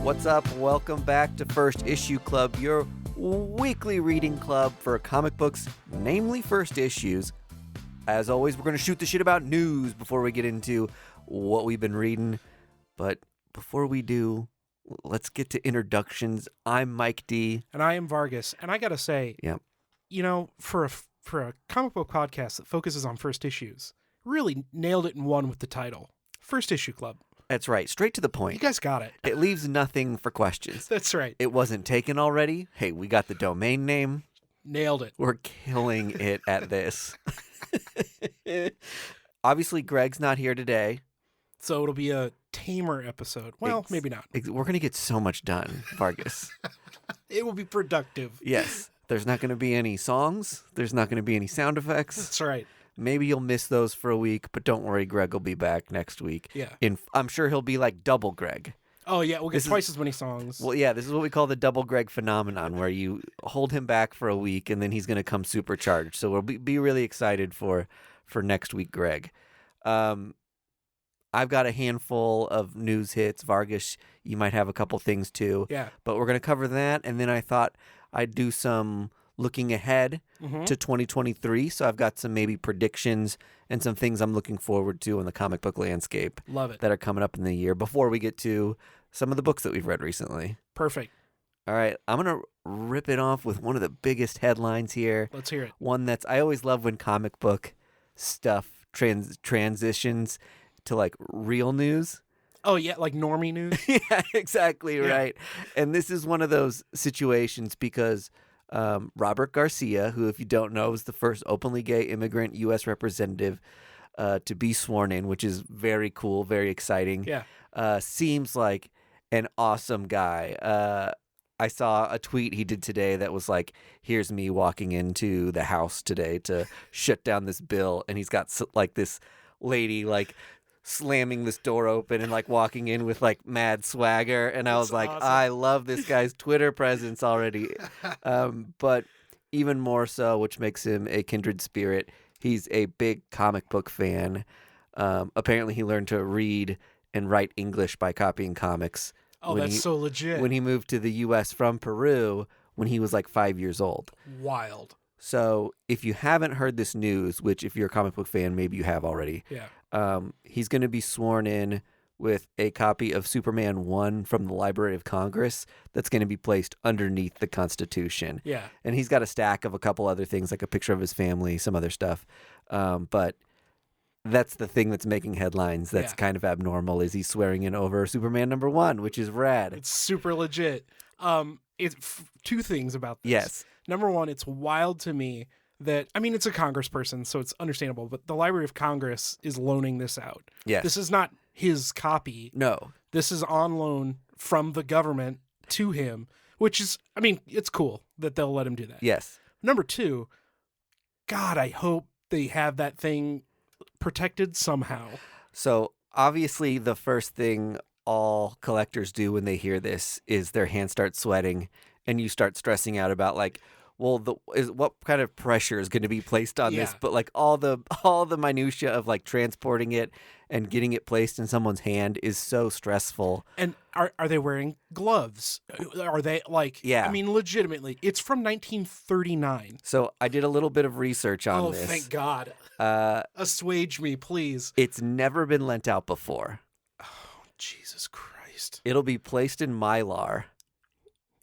What's up? Welcome back to First Issue Club, your weekly reading club for comic books, namely first issues. As always, we're going to shoot the shit about news before we get into what we've been reading. But before we do, let's get to introductions. I'm Mike D. And I am Vargas. And I got to say, you know, for a comic book podcast that focuses on first issues, really nailed it in one with the title. First Issue Club. That's right. Straight to the point. You guys got it. It leaves nothing for questions. That's right. It wasn't taken already. Hey, we got the domain name. Nailed it. We're killing it at this. Obviously, Greg's not here today. So it'll be a tamer episode. Well, maybe not. We're going to get so much done, Vargas. It will be productive. Yes. There's not going to be any songs. There's not going to be any sound effects. That's right. Maybe you'll miss those for a week, but don't worry, Greg will be back next week. Yeah. I'm sure he'll be like double Greg. Oh, yeah. We'll get twice as many songs. Well, yeah, this is what we call the double Greg phenomenon, where you hold him back for a week and then he's going to come supercharged. So we'll be really excited for next week, Greg. I've got a handful of news hits. Vargas, you might have a couple things too. Yeah. But we're going to cover that. And then I thought I'd do some looking ahead to 2023. So I've got some maybe predictions and some things I'm looking forward to in the comic book landscape. Love it. That are coming up in the year before we get to some of the books that we've read recently. Perfect. All right. I'm going to rip it off with one of the biggest headlines here. Let's hear it. One that's, I always love when comic book stuff transitions to like real news. Oh, yeah, like Normie news? Yeah, exactly right. And this is one of those situations because Robert Garcia, who, if you don't know, is the first openly gay immigrant U.S. representative to be sworn in, which is very cool, very exciting. Yeah. Seems like an awesome guy. I saw a tweet he did today that was like, here's me walking into the House today to shut down this bill. And he's got like this lady like slamming this door open and like walking in with like mad swagger. And I was like, awesome. I love this guy's Twitter presence already. But even more so, which makes him a kindred spirit, he's a big comic book fan. Apparently he learned to read and write English by copying comics. Oh, that's so legit. When he moved to the U.S. from Peru when he was like 5 years old. Wild. So if you haven't heard this news, which if you're a comic book fan, maybe you have already. Yeah. He's going to be sworn in with a copy of Superman 1 from the Library of Congress that's going to be placed underneath the Constitution. Yeah. And he's got a stack of a couple other things, like a picture of his family, some other stuff. But that's the thing that's making headlines that's kind of abnormal, is he's swearing in over Superman #1, which is rad. It's super legit. It's two things about this. Yes. Number one, it's wild to me that, I mean, it's a congressperson, so it's understandable, but the Library of Congress is loaning this out. Yes. This is not his copy. No. This is on loan from the government to him, which is, I mean, it's cool that they'll let him do that. Yes. Number two, God, I hope they have that thing protected somehow. So obviously the first thing all collectors do when they hear this is their hands start sweating and you start stressing out about like, well, what kind of pressure is going to be placed on this? But like all the minutia of like transporting it and getting it placed in someone's hand is so stressful. And are they wearing gloves? Are they like? Yeah. I mean, legitimately, it's from 1939. So I did a little bit of research on this. Oh, thank God! Assuage me, please. It's never been lent out before. Oh, Jesus Christ! It'll be placed in Mylar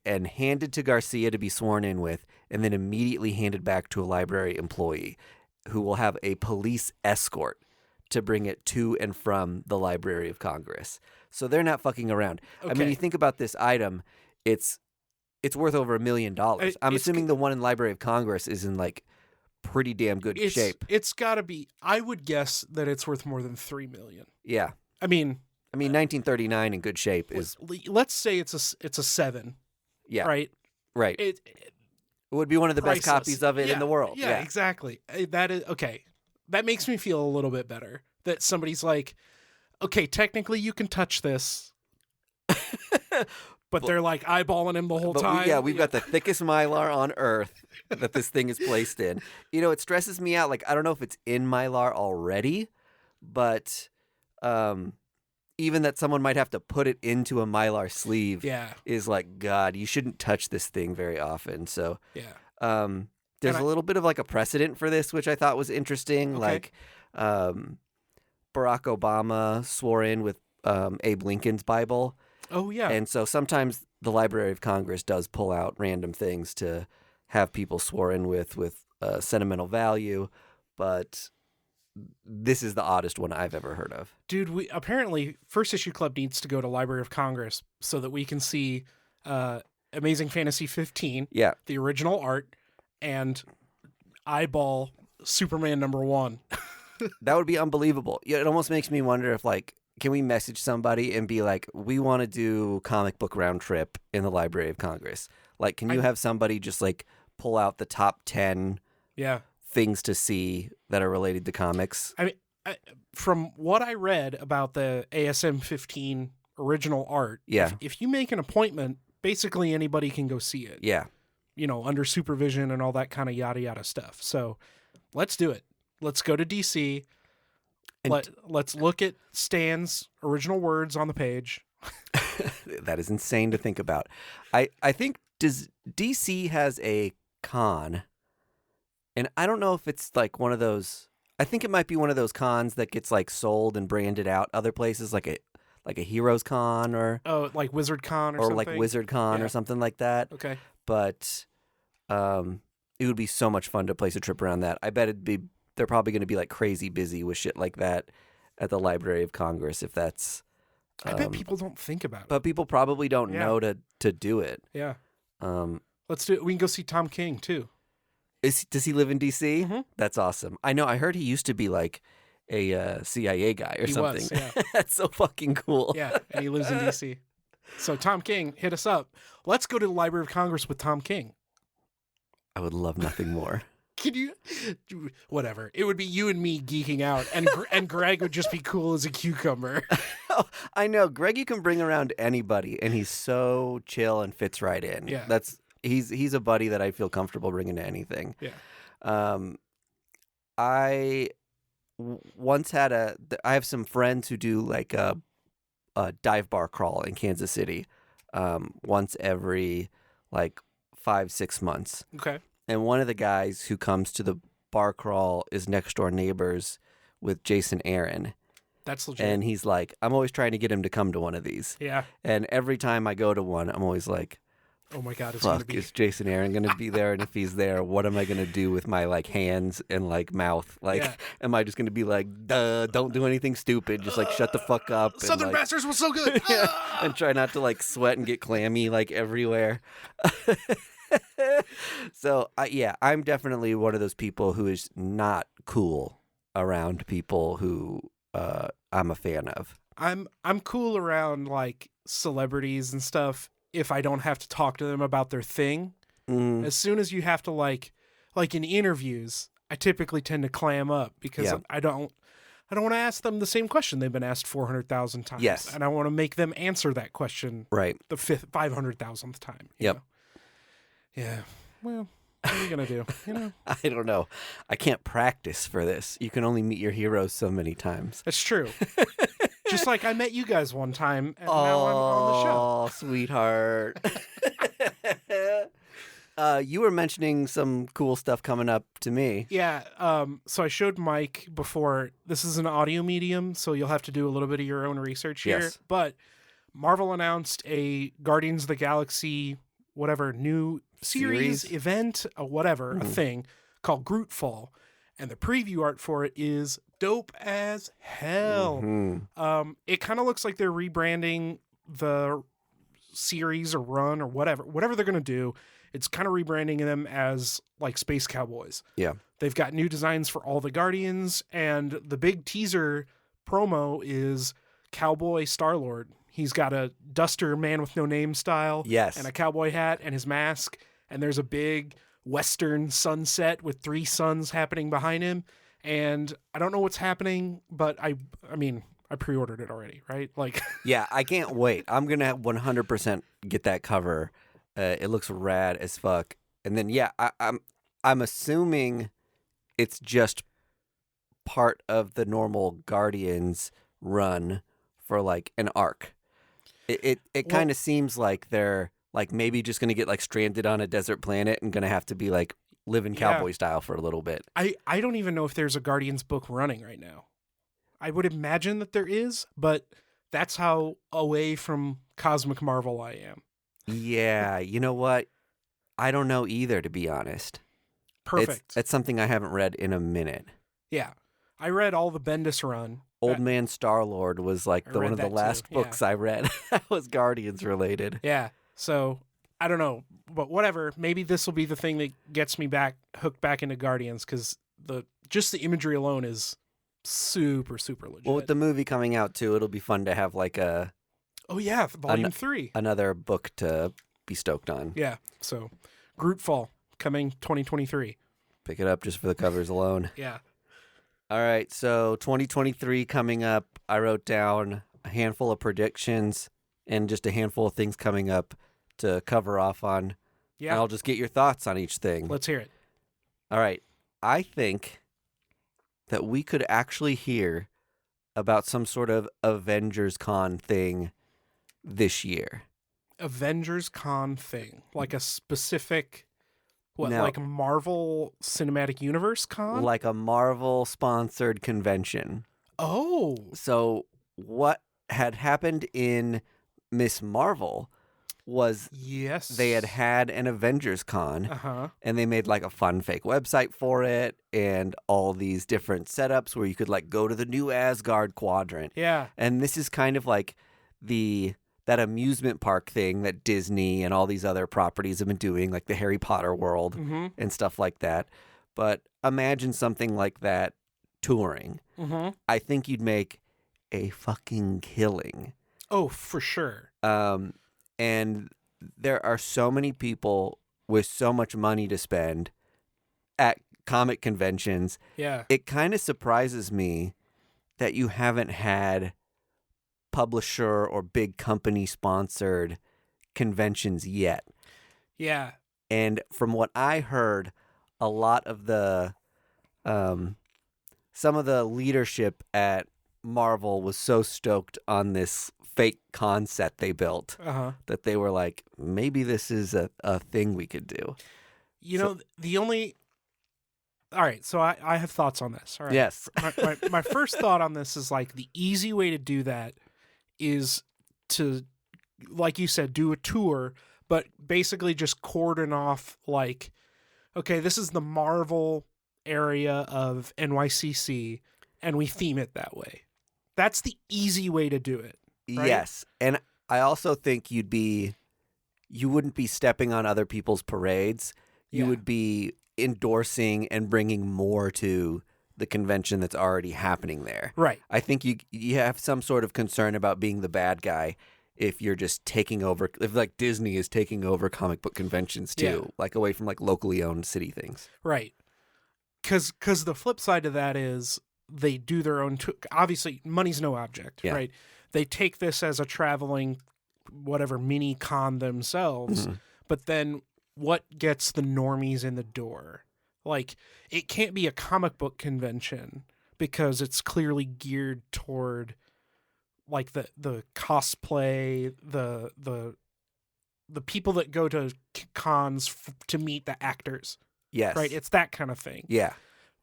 and handed to Garcia to be sworn in with, and then immediately handed back to a library employee who will have a police escort to bring it to and from the Library of Congress. So they're not fucking around. Okay. I mean, you think about this item, it's worth over $1 million. I'm assuming the one in Library of Congress is in like pretty damn good shape. It's got to be. I would guess that it's worth more than $3 million. Yeah. I mean, 1939 in good shape is. Let's say it's a 7. Yeah. Right. Right. It would be one of the best copies of it in the world. Yeah, exactly. That is okay. That makes me feel a little bit better that somebody's like, okay, technically you can touch this, but they're like eyeballing him the whole time. We've got the thickest Mylar on earth that this thing is placed in. You know, it stresses me out. Like, I don't know if it's in Mylar already, but even that someone might have to put it into a Mylar sleeve is like, God, you shouldn't touch this thing very often. So there's a little bit of like a precedent for this, which I thought was interesting. Okay. Like Barack Obama swore in with Abe Lincoln's Bible. Oh, yeah. And so sometimes the Library of Congress does pull out random things to have people swore in with sentimental value. But this is the oddest one I've ever heard of. Dude, we apparently First Issue Club needs to go to Library of Congress so that we can see Amazing Fantasy 15, the original art, and eyeball Superman #1. That would be unbelievable. Yeah, it almost makes me wonder if, like, can we message somebody and be like, we want to do comic book round trip in the Library of Congress? Like, can you have somebody just like pull out the top 10 things to see that are related to comics? I mean, from what I read about the ASM 15 original art, if you make an appointment, basically anybody can go see it. Yeah. You know, under supervision and all that kind of yada yada stuff. So let's do it. Let's go to DC. Let's look at Stan's original words on the page. That is insane to think about. I think DC has a con, and I don't know if it's like one of those. I think it might be one of those cons that gets like sold and branded out other places, like a Heroes Con or like Wizard Con or something. Like Wizard Con or something like that. Okay, but it would be so much fun to place a trip around that. I bet they're probably going to be like crazy busy with shit like that at the Library of Congress if that's. I bet people don't think about it. But people probably don't know to do it. Yeah. Let's do it. We can go see Tom King too. Does he live in DC? Mm-hmm. That's awesome. I know. I heard he used to be like a CIA guy or something. Was, yeah. That's so fucking cool. Yeah, and he lives in DC. So Tom King, hit us up. Let's go to the Library of Congress with Tom King. I would love nothing more. Can you? Whatever. It would be you and me geeking out, and Greg would just be cool as a cucumber. Oh, I know. Greg, you can bring around anybody, and he's so chill and fits right in. Yeah. He's a buddy that I feel comfortable bringing to anything. Yeah. I once had I have some friends who do like a dive bar crawl in Kansas City once every like 5-6 months. Okay. And one of the guys who comes to the bar crawl is next door neighbors with Jason Aaron. That's legit. And he's like, I'm always trying to get him to come to one of these. Yeah. And every time I go to one, I'm always like, oh my God, is Jason Aaron going to be there? And if he's there, what am I going to do with my like hands and like mouth? Like, am I just going to be like, duh, don't do anything stupid. Just like shut the fuck up. Southern Bastards was so good. And try not to like sweat and get clammy like everywhere. So I'm definitely one of those people who is not cool around people who I'm a fan of. I'm cool around like celebrities and stuff if I don't have to talk to them about their thing. As soon as you have to like in interviews, I typically tend to clam up because I don't want to ask them the same question they've been asked 400,000 times. Yes. And I want to make them answer that question right the 500,000th time. You know? Yeah. Well, what are you going to do? You know? I don't know. I can't practice for this. You can only meet your heroes so many times. That's true. Just like I met you guys one time, and now I'm on the show. Oh, sweetheart. You were mentioning some cool stuff coming up to me. Yeah. So I showed Mike before. This is an audio medium, so you'll have to do a little bit of your own research here. Yes. But Marvel announced a Guardians of the Galaxy, whatever, new series? Event, a thing called Grootfall. And the preview art for it is dope as hell. Mm-hmm. It kind of looks like they're rebranding the series or run or whatever they're going to do. It's kind of rebranding them as like Space Cowboys. Yeah. They've got new designs for all the Guardians, and the big teaser promo is Cowboy Star-Lord. He's got a duster man with no name style. Yes. And a cowboy hat and his mask. And there's a big western sunset with 3 suns happening behind him. And I don't know what's happening, but I mean, I pre-ordered it already, right? Like, yeah, I can't wait. I'm going to 100% get that cover. It looks rad as fuck. And then, yeah, I'm assuming it's just part of the normal Guardians run for like an arc. It kind of seems like they're like maybe just going to get like stranded on a desert planet and going to have to be like living cowboy style for a little bit. I don't even know if there's a Guardians book running right now. I would imagine that there is, but that's how away from Cosmic Marvel I am. Yeah, you know what? I don't know either, to be honest. Perfect. It's something I haven't read in a minute. Yeah. I read all the Bendis run. Old Man Star-Lord was like one of the last books I read that was Guardians related. Yeah. So, I don't know. But whatever. Maybe this will be the thing that gets me hooked back into Guardians, because just the imagery alone is super, super legit. Well, with the movie coming out, too, it'll be fun to have like a... Oh, yeah. Volume 3. Another book to be stoked on. Yeah. So, Grootfall coming 2023. Pick it up just for the covers alone. Yeah. All right, so 2023 coming up. I wrote down a handful of predictions and just a handful of things coming up to cover off on. Yeah. And I'll just get your thoughts on each thing. Let's hear it. All right. I think that we could actually hear about some sort of Avengers Con thing this year. Avengers Con thing? Like a specific... What, now, like a Marvel Cinematic Universe con? Like a Marvel-sponsored convention. Oh. So what had happened in Miss Marvel was they had an Avengers Con, and they made like a fun fake website for it and all these different setups where you could like go to the new Asgard quadrant. Yeah. And this is kind of like that amusement park thing that Disney and all these other properties have been doing, like the Harry Potter world and stuff like that. But imagine something like that touring. I think you'd make a fucking killing. Oh, for sure. And there are so many people with so much money to spend at comic conventions. Yeah. It kind of surprises me that you haven't had publisher or big company sponsored conventions yet. Yeah. And from what I heard, a lot of the some of the leadership at Marvel was so stoked on this fake con set they built that they were like, maybe this is a thing we could do. You know, all right, so I have thoughts on this. All right. Yes. my first thought on this is like the easy way to do that is to, like you said, do a tour, but basically just cordon off like, okay, this is the Marvel area of NYCC, and we theme it that way. That's the easy way to do it. Right? Yes. And I also think you wouldn't be stepping on other people's parades. You would be endorsing and bringing more to the convention that's already happening there. Right. I think you have some sort of concern about being the bad guy if you're just taking over, if like Disney is taking over comic book conventions too, like away from like locally owned city things. Right. Because the flip side of that is they do their own, obviously money's no object, right? They take this as a traveling, whatever, mini con themselves, but then what gets the normies in the door? Like, it can't be a comic book convention because it's clearly geared toward like the cosplay, the people that go to cons to meet the actors. Yes. Right? It's that kind of thing. Yeah.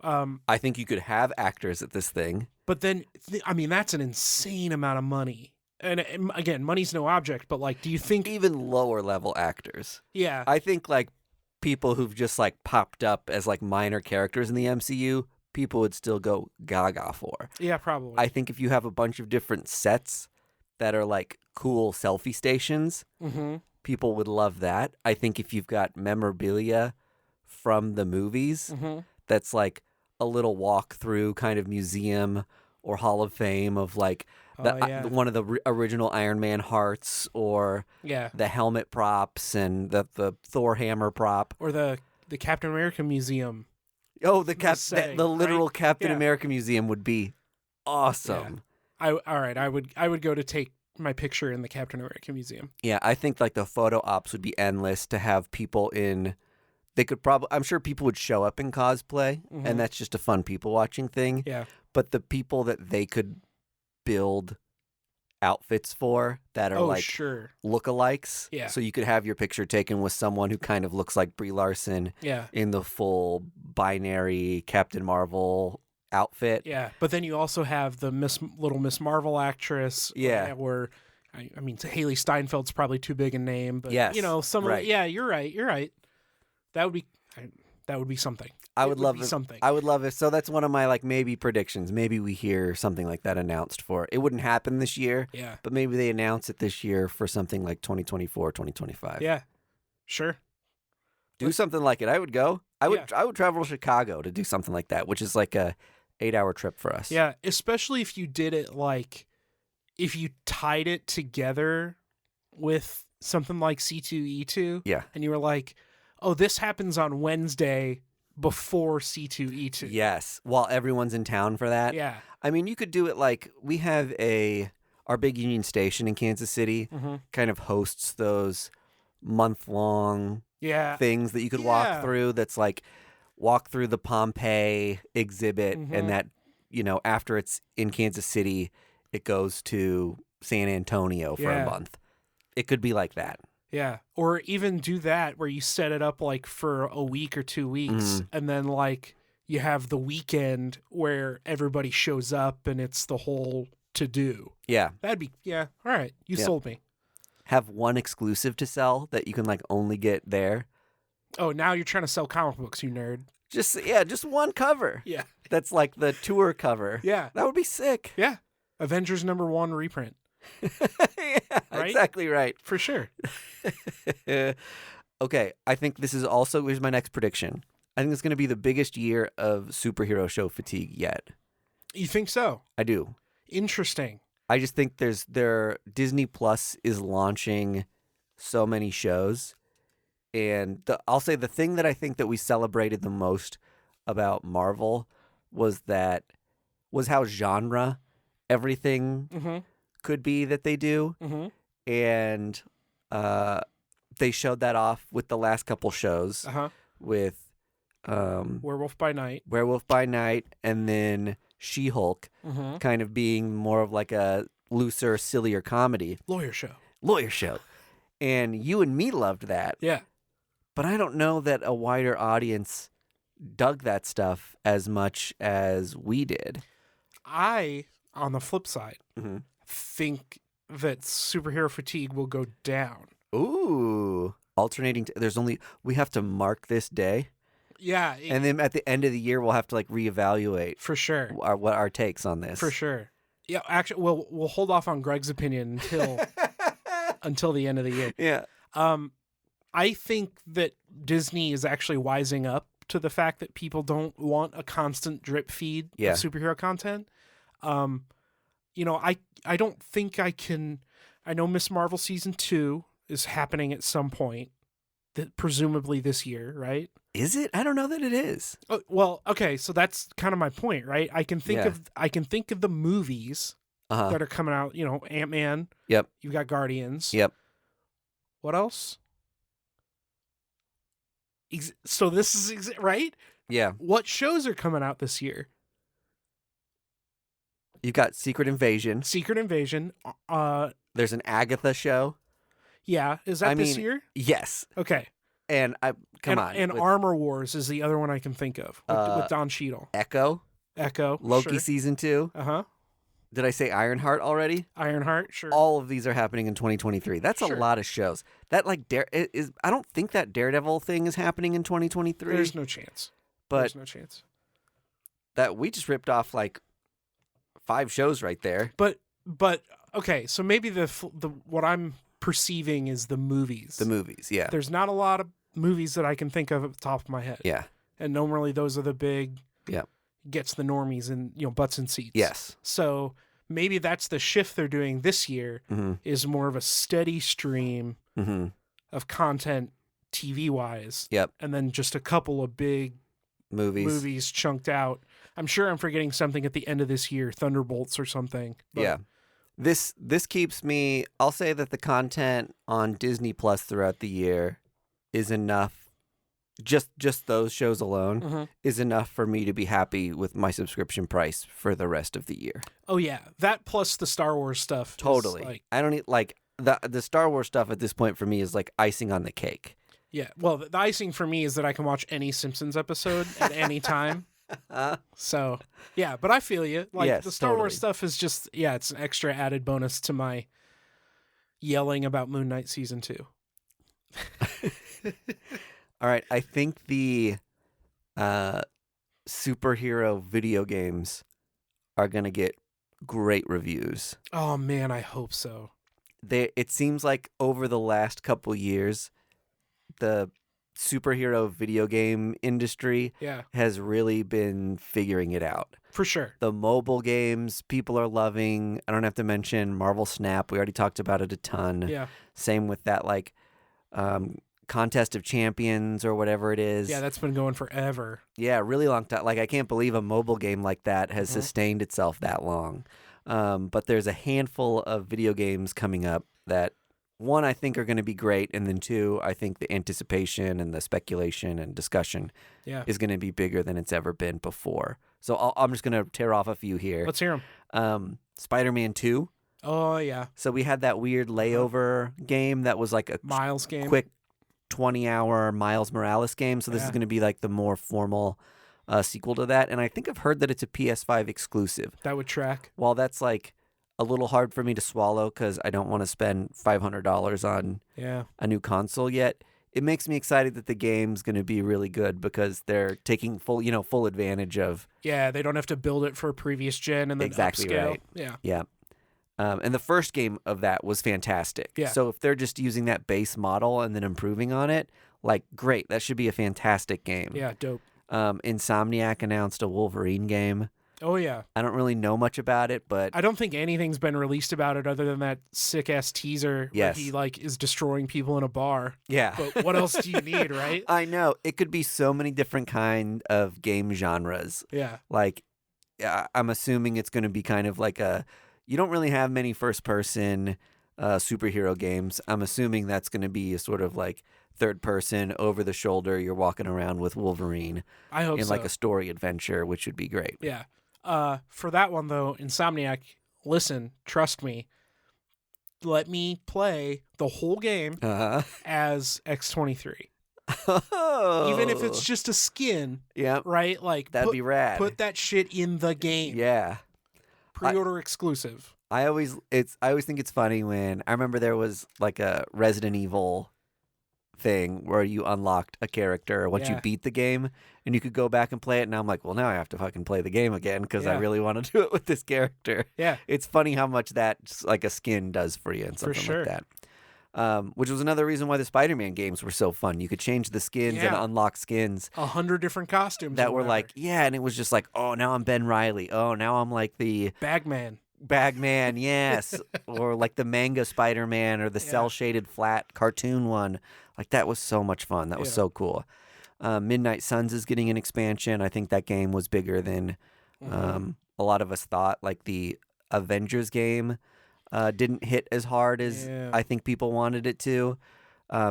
I think you could have actors at this thing. But then, I mean, that's an insane amount of money. And again, money's no object, but like, do you think... Even lower level actors. Yeah. I think like people who've just like popped up as like minor characters in the MCU, people would still go gaga for. Yeah, probably. I think if you have a bunch of different sets that are like cool selfie stations, people would love that. I think if you've got memorabilia from the movies, that's like a little walk-through kind of museum or Hall of Fame of like one of the original Iron Man hearts or the helmet props and the Thor hammer prop. Or the Captain America Museum. Oh, the literal Captain America Museum would be awesome. Yeah. All right, I would go to take my picture in the Captain America Museum. Yeah, I think like the photo ops would be endless to have people in. They could probably, I'm sure people would show up in cosplay, and that's just a fun people watching thing. Yeah. But the people that they could build outfits for that are like sure. lookalikes. Yeah. So you could have your picture taken with someone who kind of looks like Brie Larson in the full binary Captain Marvel outfit. Yeah, but then you also have the Little Miss Marvel actress. Yeah. Or I mean, Haley Steinfeld's probably too big a name, but Yes, you know, right. Yeah, you're right. That would be something. I would love something. I would love it. So that's one of my like maybe predictions. Maybe we hear something like that announced for. It wouldn't happen this year. Yeah. But maybe they announce it this year for something like 2024, 2025. Yeah. Sure. Do something like it. I would go. I would travel to Chicago to do something like that, which is like a 8-hour trip for us. Yeah, especially if you did it like if you tied it together with something like C2E2. Yeah. And you were like, "Oh, this happens on Wednesday before C2E2." Yes, while everyone's in town for that. Yeah. I mean, you could do it like we have our big Union Station in Kansas City kind of hosts those month-long things that you could walk through. That's like walk through the Pompeii exhibit, and that, you know, after it's in Kansas City, it goes to San Antonio for a month. It could be like that. Yeah. Or even do that where you set it up like for a week or 2 weeks, and then like you have the weekend where everybody shows up and it's the whole to do. Yeah. That'd be, all right. You sold me. Have one exclusive to sell that you can like only get there. Oh, now you're trying to sell comic books, you nerd. Just one cover. Yeah. That's like the tour cover. Yeah. That would be sick. Yeah. Avengers #1 reprint. Yeah, right? Exactly right. For sure. Okay, I think this is also, here's my next prediction. I think it's going to be the biggest year of superhero show fatigue yet. You think so? I do. Interesting. I just think Disney Plus is launching so many shows. And I'll say the thing that I think that we celebrated the most about Marvel was how genre everything could be that they do. And they showed that off with the last couple shows with Werewolf by Night, and then She-Hulk kind of being more of like a looser, sillier comedy. Lawyer show. And you and me loved that. Yeah. But I don't know that a wider audience dug that stuff as much as we did. I, on the flip side, think that superhero fatigue will go down. Ooh. Alternating. We have to mark this day. Yeah. And then at the end of the year, we'll have to like reevaluate. For sure. What our takes on this. For sure. Yeah, actually, we'll hold off on Greg's opinion until the end of the year. Yeah. I think that Disney is actually wising up to the fact that people don't want a constant drip feed of superhero content. You know, I don't think I can. I know Miss Marvel season 2 is happening at some point, that presumably this year, right? Is it? I don't know that it is. Oh, well, okay, so that's kind of my point, right? I can think of the movies that are coming out. You know, Ant-Man. Yep. You've got Guardians. Yep. What else? So this is right? Yeah. What shows are coming out this year? You've got Secret Invasion. There's an Agatha show. Yeah. Is that this year? Yes. Okay. And And Armor Wars is the other one I can think of with Don Cheadle. Echo. Loki season 2. Did I say Ironheart already? Ironheart, sure. All of these are happening in 2023. That's a lot of shows. That like I don't think that Daredevil thing is happening in 2023. There's no chance. There's no chance. That we just ripped off like 5 shows right there. But okay, so maybe the what I'm perceiving is the movies. The movies, yeah. There's not a lot of movies that I can think of at the top of my head. Yeah. And normally those are the big gets the normies and butts and seats. Yes. So maybe that's the shift they're doing this year is more of a steady stream of content TV wise. Yep. And then just a couple of big movies chunked out. I'm sure I'm forgetting something at the end of this year, Thunderbolts or something. But yeah. This keeps me, I'll say that the content on Disney Plus throughout the year is enough just those shows alone Mm-hmm. is enough for me to be happy with my subscription price for the rest of the year. Oh yeah, that plus the Star Wars stuff. Totally. Is like, I don't need like the Star Wars stuff at this point for me is like icing on the cake. yeah. Well, the icing for me is that I can watch any Simpsons episode at any time. So yeah, but I feel you. Like Yes, the Star Wars totally. stuff is just it's an extra added bonus to my yelling about Moon Knight season 2. All right, I think the superhero video games are going to get great reviews. Oh man, I hope so. It seems like over the last couple years, the superhero video game industry Yeah, has really been figuring it out. for sure. The mobile games people are loving. I don't have to mention Marvel Snap. We already talked about it a ton. Yeah, Same with that Contest of Champions or whatever it is. yeah, that's been going forever. Yeah, really long time. Like I can't believe a mobile game like that has sustained itself that long. But there's a handful of video games coming up that, one, I think are going to be great, and then two, I think the anticipation and the speculation and discussion is going to be bigger than it's ever been before. So I'm just going to tear off a few here. Let's hear them. Spider-Man 2. Oh yeah, So we had that weird layover game that was like a Miles game. quick 20-hour Miles Morales game. So this is Yeah. going to be like the more formal sequel to that. And I think I've heard that it's a PS5 exclusive. That would track. While that's like a little hard for me to swallow because I don't want to spend $500 on Yeah, a new console yet, it makes me excited that the game's going to be really good because they're taking full advantage of. yeah. They don't have to build it for a previous gen and then Exactly upscale. right. Yeah, Yeah. And the first game of that was fantastic. Yeah. So if they're just using that base model and then improving on it, like, great. That should be a fantastic game. yeah, dope. Insomniac announced a Wolverine game. Oh yeah. I don't really know much about it, but I don't think anything's been released about it other than that sick ass teaser Yes. where he like is destroying people in a bar. yeah. But what else do you need, right? I know. It could be so many different kind of game genres. Yeah. Like, I'm assuming it's going to be kind of like you don't really have many first-person superhero games. I'm assuming that's going to be a sort of like third-person, over-the-shoulder, you're walking around with Wolverine I hope in so. like a story adventure, which would be great. Yeah. For that one though, Insomniac, listen, trust me. Let me play the whole game Uh-huh. as X-23. Oh. Even if it's just a skin, yeah, right? Like that'd be rad. Put that shit in the game. Yeah. Pre-order exclusive. I always think it's funny when I remember there was like a Resident Evil thing where you unlocked a character once you Yeah. beat the game and you could go back and play it, and I'm like, well, now I have to fucking play the game again because I Yeah. really want to do it with this character. Yeah. It's funny how much that like a skin does for you and For something sure. like that. Which was another reason why the Spider-Man games were so fun. You could change the skins and Yeah. unlock skins 100 different costumes that or were whatever. like, yeah, and it was just like, oh, now I'm Ben Reilly. Oh, now I'm like the Bagman. Bagman, yes, or like the manga Spider-Man or the Yeah. cell-shaded flat cartoon one. Like that was so much fun. That was Yeah. so cool. Midnight Suns is getting an expansion. I think that game was bigger than a lot of us thought. Like the Avengers game didn't hit as hard as Yeah. I think people wanted it to.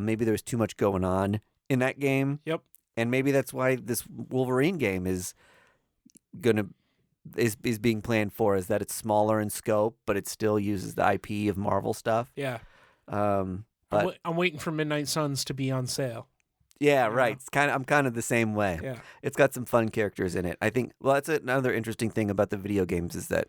Maybe there was too much going on in that game. Yep. And maybe that's why this Wolverine game is being planned for, is that it's smaller in scope, but it still uses the IP of Marvel stuff. Yeah. But I'm waiting for Midnight Suns to be on sale. yeah, Yeah. right. I'm kind of the same way. Yeah. It's got some fun characters in it. I think. Well, that's another interesting thing about the video games is that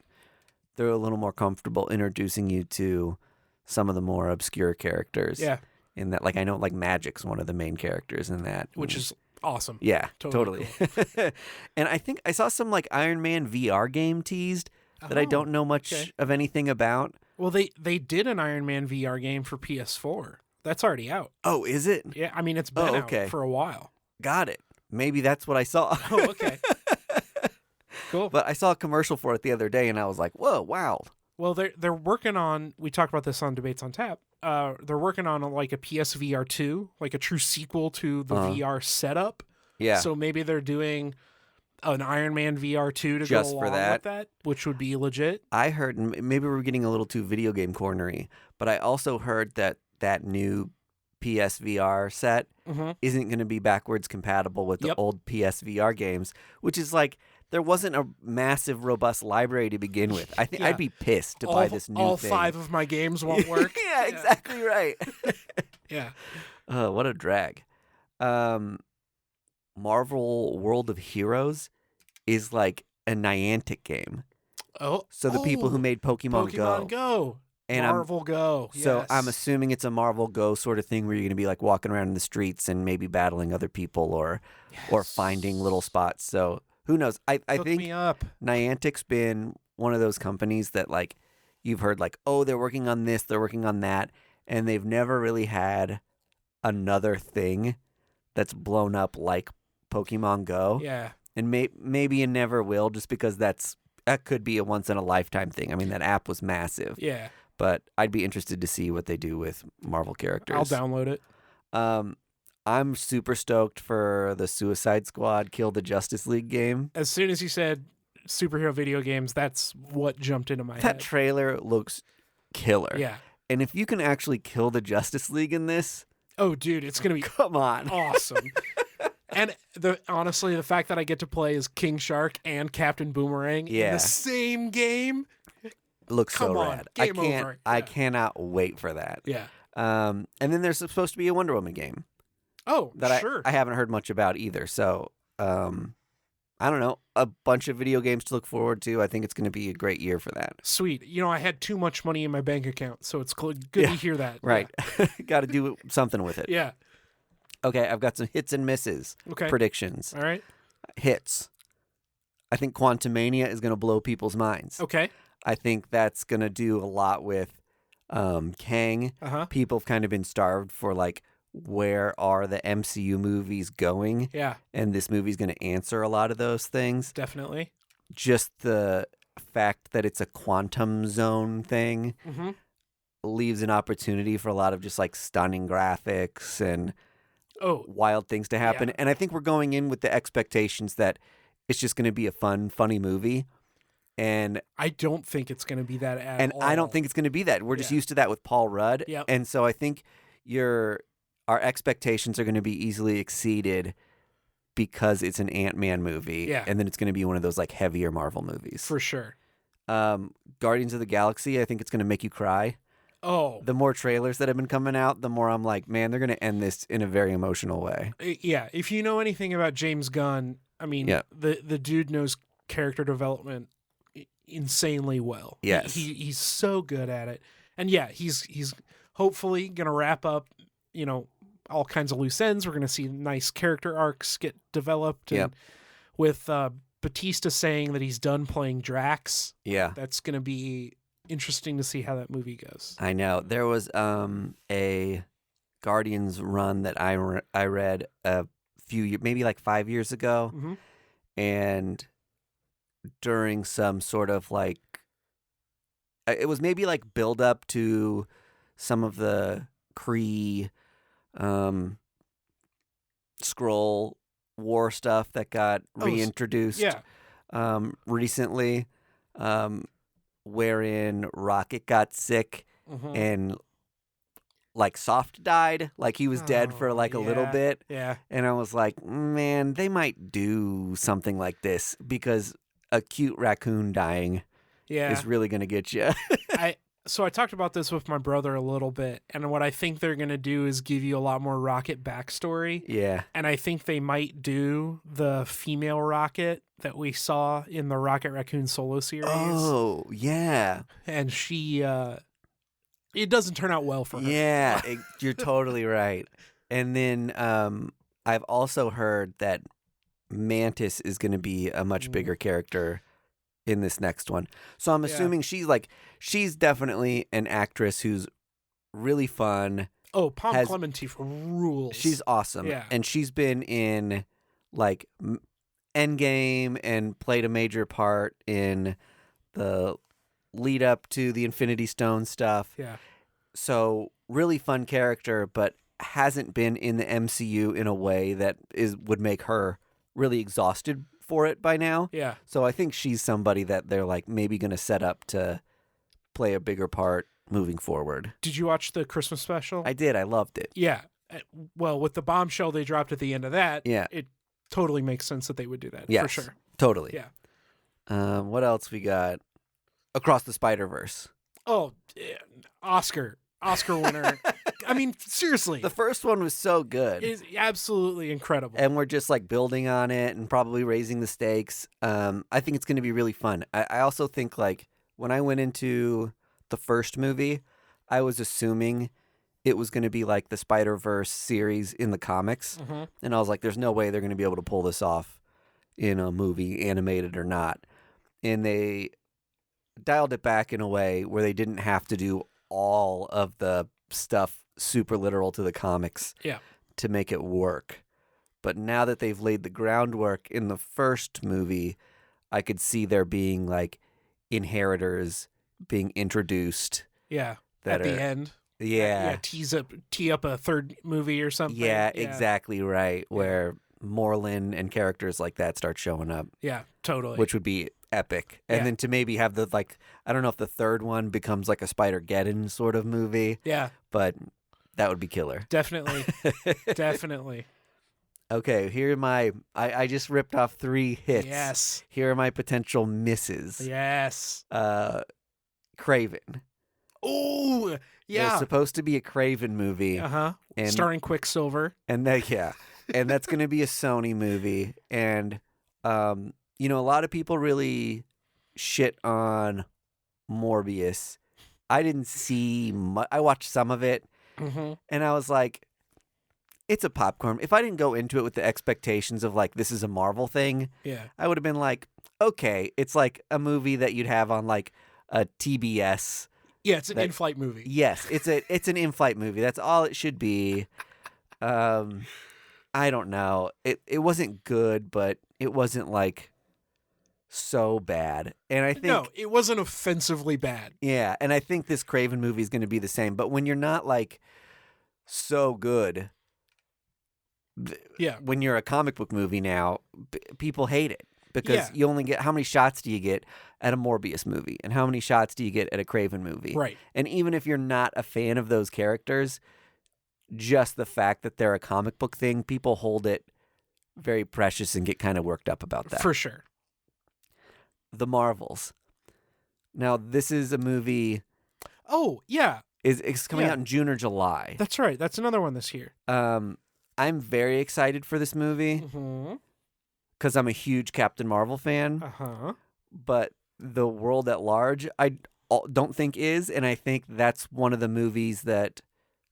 they're a little more comfortable introducing you to some of the more obscure characters. Yeah. In that, like I know, like Magic's one of the main characters in that, Which is awesome. yeah, totally totally. And I think I saw some like Iron Man VR game teased that I Oh, don't know much okay. of anything about. Well, they did an Iron Man VR game for PS4. That's already out. Oh, is it? Yeah, I mean it's been Oh, okay. out for a while. Got it. Maybe that's what I saw. Oh, okay. Cool. But I saw a commercial for it the other day, and I was like, "Whoa, wow!" Well, they're working on. We talked about this on Debates on Tap. They're working on like a PSVR 2, like a true sequel to the VR setup. Yeah, So maybe they're doing an Iron Man VR 2 to Just go for along that? with that, which would be legit. I heard. Maybe we're getting a little too video game cornery, but I also heard that new PSVR set isn't going to be backwards compatible with the old PSVR games, which is like there wasn't a massive, robust library to begin with. I think I'd be pissed to buy this new all thing. 5 of my games won't work. Yeah, exactly right. Yeah. Oh, what a drag. Marvel World of Heroes is like a Niantic game. Oh, so the people who made Pokemon Go. And Marvel Go. So yes. I'm assuming it's a Marvel Go sort of thing where you're going to be like walking around in the streets and maybe battling other people or finding little spots. So who knows? I think Niantic's been one of those companies that like you've heard like, oh, they're working on this, they're working on that, and they've never really had another thing that's blown up like Pokemon Go. Yeah. And maybe it never will, just because that could be a once in a lifetime thing. I mean, that app was massive. Yeah. But I'd be interested to see what they do with Marvel characters. I'll download it. I'm super stoked for the Suicide Squad Kill the Justice League game. As soon as you said superhero video games, that's what jumped into my head. That trailer looks killer. Yeah. And if you can actually kill the Justice League in this... Oh, dude, it's going to be come on. Awesome. And honestly, the fact that I get to play as King Shark and Captain Boomerang in the same game... looks so rad. Game over. I cannot wait for that. Yeah. And then there's supposed to be a Wonder Woman game. Oh, that sure. I haven't heard much about either. So, I don't know. A bunch of video games to look forward to. I think it's going to be a great year for that. Sweet. I had too much money in my bank account, so it's good to hear that. Right. Got to do something with it. Yeah. Okay, I've got some hits and misses. Predictions. All right. Hits. I think Quantumania is going to blow people's minds. Okay. I think that's going to do a lot with Kang. People have kind of been starved for, like, where are the MCU movies going? Yeah. And this movie's going to answer a lot of those things. Definitely. Just the fact that it's a quantum zone thing leaves an opportunity for a lot of just, like, stunning graphics and wild things to happen. Yeah. And I think we're going in with the expectations that it's just going to be a fun, funny movie. And I don't think it's going to be that at all. I don't think it's going to be that. We're just used to that with Paul Rudd. Yep. And so I think our expectations are going to be easily exceeded because it's an Ant-Man movie. Yeah. And then it's going to be one of those like heavier Marvel movies. For sure. Guardians of the Galaxy, I think it's going to make you cry. Oh. The more trailers that have been coming out, the more I'm like, man, they're going to end this in a very emotional way. Yeah. If you know anything about James Gunn, I mean, the dude knows character development insanely well. Yes. He's so good at it. And yeah, he's hopefully going to wrap up, all kinds of loose ends. We're going to see nice character arcs get developed. And with Batista saying that he's done playing Drax. Yeah. That's going to be interesting to see how that movie goes. I know. There was a Guardians run that I read a few years, maybe like 5 years ago. And during some sort of like, it was maybe like build up to some of the Kree Skrull war stuff that got reintroduced recently, wherein Rocket got sick and like soft died, like he was dead for like a little bit. Yeah. And I was like, man, they might do something like this because a cute raccoon dying is really going to get you. So I talked about this with my brother a little bit, and what I think they're going to do is give you a lot more Rocket backstory. Yeah. And I think they might do the female Rocket that we saw in the Rocket Raccoon solo series. Oh, yeah. And she, it doesn't turn out well for her. Yeah, you're totally right. And then I've also heard that Mantis is going to be a much bigger character in this next one. So I'm assuming she's definitely an actress who's really fun. Oh, Pom Clemente rules. She's awesome. Yeah. And she's been in like Endgame and played a major part in the lead up to the Infinity Stone stuff. Yeah. So really fun character, but hasn't been in the MCU in a way that would make her really exhausted for it by now. Yeah. So I think she's somebody that they're like maybe going to set up to play a bigger part moving forward. Did you watch the Christmas special? I did. I loved it. Yeah. Well, with the bombshell they dropped at the end of that, Yeah. it totally makes sense that they would do that, Yes, for sure. Totally. Yeah. What else we got? Across the Spider-Verse. Oh, Oscar winner. I mean, seriously. The first one was so good. It is absolutely incredible. And we're just like building on it and probably raising the stakes. I think it's going to be really fun. I also think like when I went into the first movie, I was assuming it was going to be like the Spider-Verse series in the comics. Mm-hmm. And I was like, there's no way they're going to be able to pull this off in a movie, animated or not. And they dialed it back in a way where they didn't have to do all of the stuff super literal to the comics to make it work. But now that they've laid the groundwork in the first movie, I could see there being like inheritors being introduced. Yeah. That at the end. Yeah. Tee up a third movie or something. Yeah, exactly right. Where Moreland and characters like that start showing up. Yeah, totally. Which would be epic. And then to maybe have the like, I don't know if the third one becomes like a Spider-Geddon sort of movie. Yeah. But that would be killer. Definitely. Definitely. Okay, here are my, I just ripped off 3 hits. Yes. Here are my potential misses. Yes. Craven. Oh, yeah. There's supposed to be a Craven movie. Uh-huh. Starring Quicksilver. And and that's going to be a Sony movie. And, you know, a lot of people really shit on Morbius. I didn't see much. I watched some of it, and I was like, it's a popcorn. If I didn't go into it with the expectations of like, this is a Marvel thing, I would have been like, okay, it's like a movie that you'd have on like a TBS. Yeah, it's an in-flight movie. Yes, it's an in-flight movie. That's all it should be. I don't know. It wasn't good, but it wasn't like so bad. And I think no, it wasn't offensively bad. Yeah, and I think this Craven movie is going to be the same. But when you're not like so good, when you're a comic book movie now, people hate it. Because you only get, how many shots do you get at a Morbius movie? And how many shots do you get at a Craven movie? Right. And even if you're not a fan of those characters, just the fact that they're a comic book thing, people hold it very precious and get kind of worked up about that. For sure. The Marvels. Now, this is a movie. Oh, yeah. It's coming out in June or July. That's right. That's another one this year. I'm very excited for this movie. Because I'm a huge Captain Marvel fan. But the world at large, I don't think is. And I think that's one of the movies that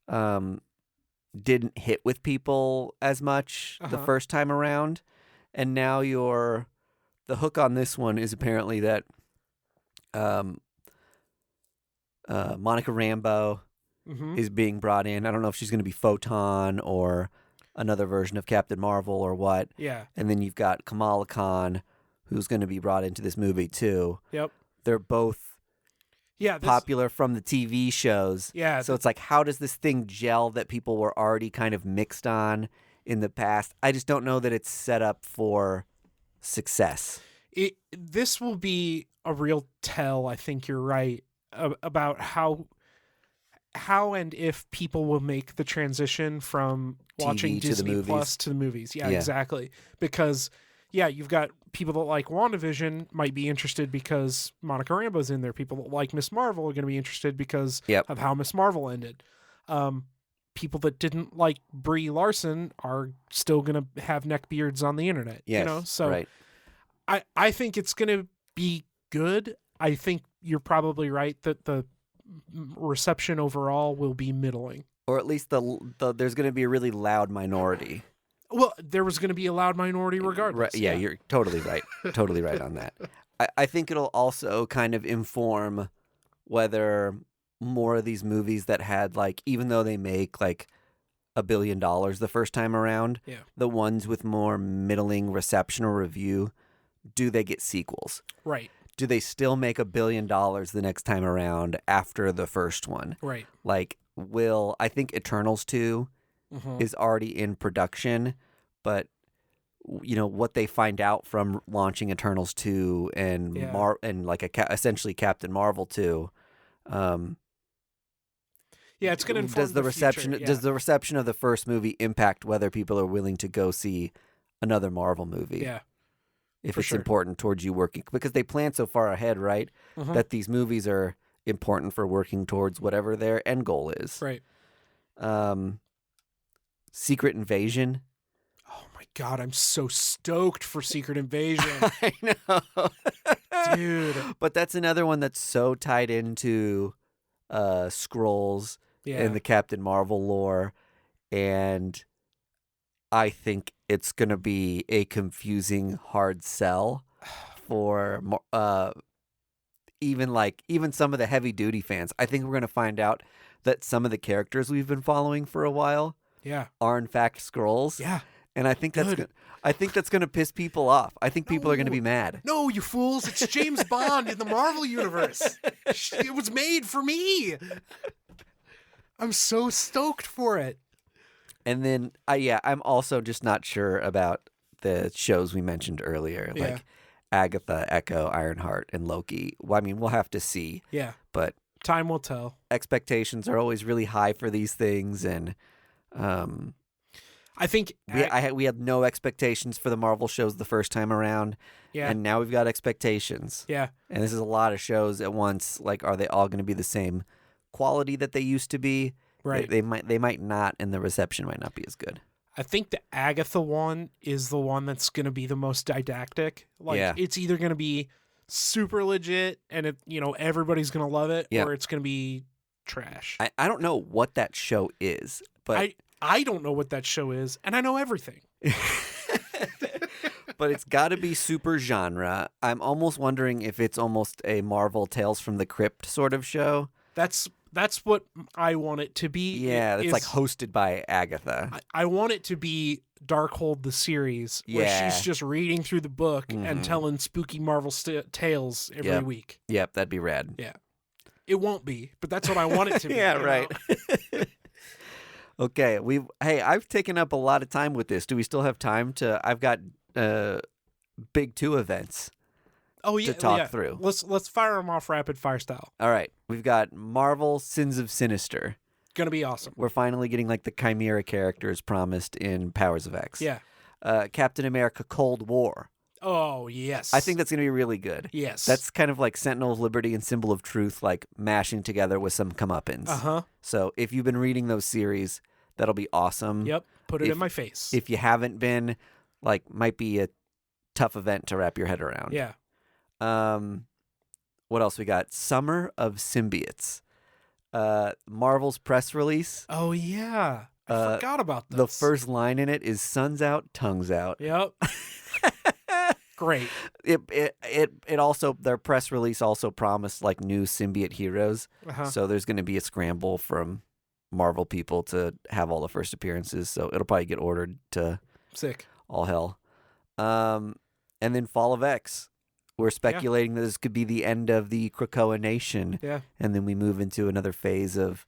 didn't hit with people as much the first time around. And now the hook on this one is apparently that Monica Rambeau is being brought in. I don't know if she's going to be Photon or another version of Captain Marvel or what. Yeah. And then you've got Kamala Khan, who's going to be brought into this movie too. Yep. They're both popular from the TV shows. Yeah. So it's like, how does this thing gel that people were already kind of mixed on in the past? I just don't know that it's set up for success. This will be a real tell, I think you're right, about how and if people will make the transition from watching Disney Plus to the movies. Yeah, exactly. Because, you've got people that like WandaVision might be interested because Monica Rambeau's in there. People that like Miss Marvel are going to be interested because of how Miss Marvel ended. People that didn't like Brie Larson are still going to have neckbeards on the internet. Yes, you know? So right. I think it's going to be good. I think you're probably right that the reception overall will be middling, or at least there's going to be a really loud minority. Well, there was going to be a loud minority regardless. Right, yeah, you're totally right. Totally right on that. I think it'll also kind of inform whether more of these movies that had like, even though they make like $1 billion the first time around, the ones with more middling reception or review, do they get sequels? Right. Do they still make $1 billion the next time around after the first one? Right. Like, I think Eternals 2 is already in production, but you know what they find out from launching Eternals 2 and and like essentially Captain Marvel 2. Yeah, it's going to inform does the reception future, yeah. does the reception of the first movie impact whether people are willing to go see another Marvel movie? Yeah. If for it's sure. important towards you working, because they plan so far ahead, right? Mhm. That these movies are important for working towards whatever their end goal is. Right. Secret Invasion. Oh my God, I'm so stoked for Secret Invasion. I know. Dude. But that's another one that's so tied into Skrulls Yeah. and the Captain Marvel lore, and I think it's going to be a confusing, hard sell for even some of the heavy-duty fans. I think we're going to find out that some of the characters we've been following for a while Yeah. are in fact Skrulls. Yeah. And I think Good. that's going to piss people off. I think people are going to be mad. No, you fools. It's James Bond in the Marvel Universe. It was made for me. I'm so stoked for it. And then, I'm also just not sure about the shows we mentioned earlier, Yeah. like Agatha, Echo, Ironheart, and Loki. Well, I mean, we'll have to see. Yeah. But time will tell. Expectations are always really high for these things, and I think we had no expectations for the Marvel shows the first time around, yeah. and now we've got expectations. Yeah. And this is a lot of shows at once. Like, are they all going to be the same quality that they used to be? Right. They might not, and the reception might not be as good. I think the Agatha one is the one that's going to be the most didactic. Like, Yeah. it's either going to be super legit and everybody's going to love it, Yeah. or it's going to be trash. I don't know what that show is, but I don't know what that show is, and I know everything. but it's got to be super genre. I'm almost wondering if it's almost a Marvel Tales from the Crypt sort of show. That's what I want it to be. Yeah, it's like hosted by Agatha. I want it to be Darkhold the series, where Yeah. she's just reading through the book and telling spooky Marvel tales every week. Yep, that'd be rad. Yeah. It won't be, but that's what I want it to be. Yeah, you right. know? Okay, I've taken up a lot of time with this. Do we still have time to? I've got big 2 events. Oh yeah, to talk through. Let's fire them off rapid fire style. All right, we've got Marvel Sins of Sinister. Gonna be awesome. We're finally getting like the Chimera characters promised in Powers of X. Yeah. Captain America Cold War. Oh yes. I think that's gonna be really good. Yes. That's kind of like Sentinel of Liberty and Symbol of Truth, like mashing together with some comeuppance. So if you've been reading those series, that'll be awesome. Yep. Put it in my face. If you haven't been, like, might be a tough event to wrap your head around. Yeah. What else we got? Summer of Symbiotes. Marvel's press release. Oh yeah. I forgot about this. The first line in it is "Sun's out, tongues out." Yep. Great. It also, their press release also promised like new symbiote heroes. So there's going to be a scramble from Marvel people to have all the first appearances. So it'll probably get ordered to Sick. all hell. And then Fall of X. We're speculating that this could be the end of the Krakoa Nation. Yeah. And then we move into another phase of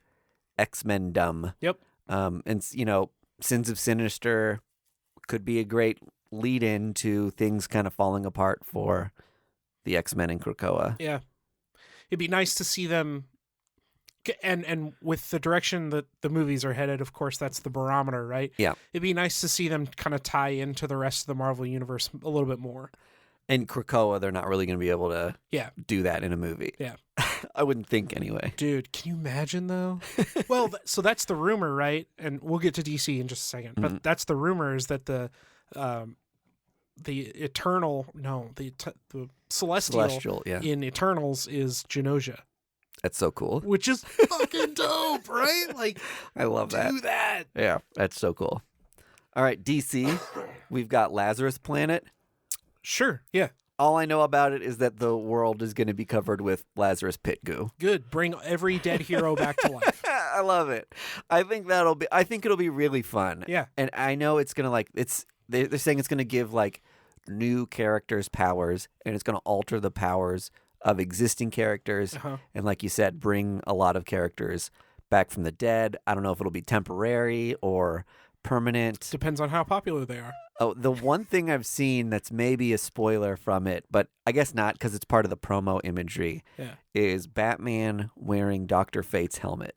X-Men-dom. Yep. And, Sins of Sinister could be a great lead-in to things kind of falling apart for the X-Men and Krakoa. Yeah. It'd be nice to see them, and with the direction that the movies are headed, of course, that's the barometer, right? Yeah. It'd be nice to see them kind of tie into the rest of the Marvel Universe a little bit more. And Krakoa, they're not really going to be able to do that in a movie. Yeah. I wouldn't think anyway. Dude, can you imagine, though? Well, so that's the rumor, right? And we'll get to DC in just a second. But that's the rumor, is that the Celestial in Eternals is Genosha. That's so cool. Which is fucking dope, right? Like, I love that. Do that. Yeah, that's so cool. All right, DC, we've got Lazarus Planet. Sure, yeah. All I know about it is that the world is going to be covered with Lazarus pit goo. Good. Bring every dead hero back to life. I love it. I think it'll be really fun. Yeah. And I know it's going to they're saying it's going to give like new characters powers, and it's going to alter the powers of existing characters. And like you said, bring a lot of characters back from the dead. I don't know if it'll be temporary or permanent. Depends on how popular they are. Oh, the one thing I've seen that's maybe a spoiler from it, but I guess not because it's part of the promo imagery, is Batman wearing Dr. Fate's helmet.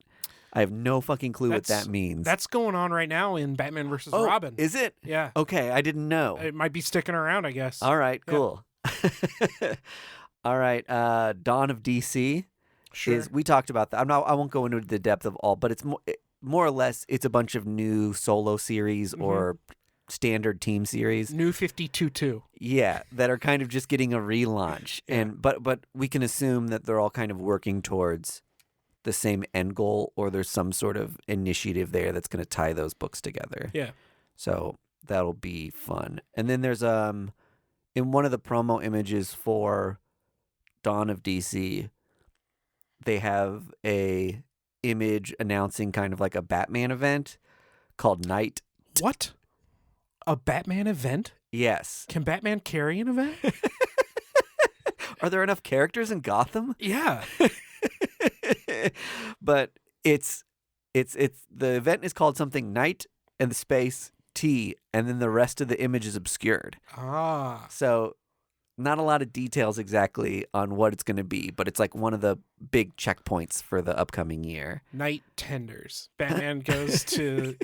I have no fucking clue what that means. That's going on right now in Batman versus Robin. Is it? Yeah. Okay, I didn't know. It might be sticking around, I guess. All right, cool. All right, Dawn of DC. Sure. We talked about that. I won't go into the depth of all, but it's more or less it's a bunch of new solo series or standard team series. New 52-2. Yeah, that are kind of just getting a relaunch. Yeah. And but we can assume that they're all kind of working towards the same end goal, or there's some sort of initiative there that's going to tie those books together. Yeah. So that'll be fun. And then there's in one of the promo images for Dawn of DC, they have a image announcing kind of like a Batman event called Night. What? A Batman event? Yes. Can Batman carry an event? Are there enough characters in Gotham? Yeah. But it's the event is called something Night and the space T, and then the rest of the image is obscured. Ah. So not a lot of details exactly on what it's going to be, but it's like one of the big checkpoints for the upcoming year. Night tenders. Batman goes to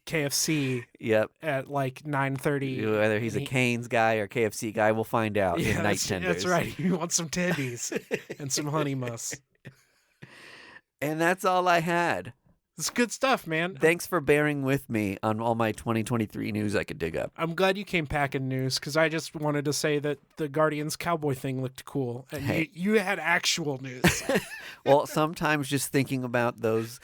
KFC Yep. at like 9:30. Whether he's a Cane's guy or KFC guy, we'll find out in Night Tenders. That's right. You want some tendies and some honey muss. And that's all I had. It's good stuff, man. Thanks for bearing with me on all my 2023 news I could dig up. I'm glad you came packing news, because I just wanted to say that the Guardians cowboy thing looked cool. And Hey. you had actual news. Well, sometimes just thinking about those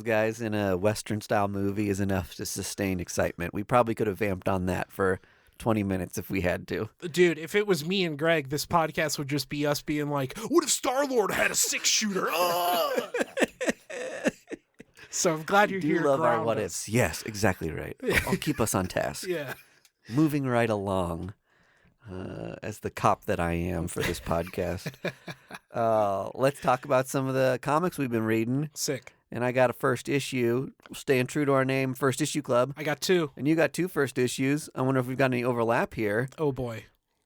guys in a Western-style movie is enough to sustain excitement. We probably could have vamped on that for 20 minutes if we had to. Dude, if it was me and Greg, this podcast would just be us being like, what if Star-Lord had a 6-shooter? So I'm glad you're Do here to love our ground what us. ifs. Yes, exactly right. I'll keep us on task. Yeah. Moving right along, as the cop that I am for this podcast. Let's talk about some of the comics we've been reading. Sick. And I got a first issue, staying true to our name, First Issue Club. I got 2. And you got 2 first issues. I wonder if we've got any overlap here. Oh, boy.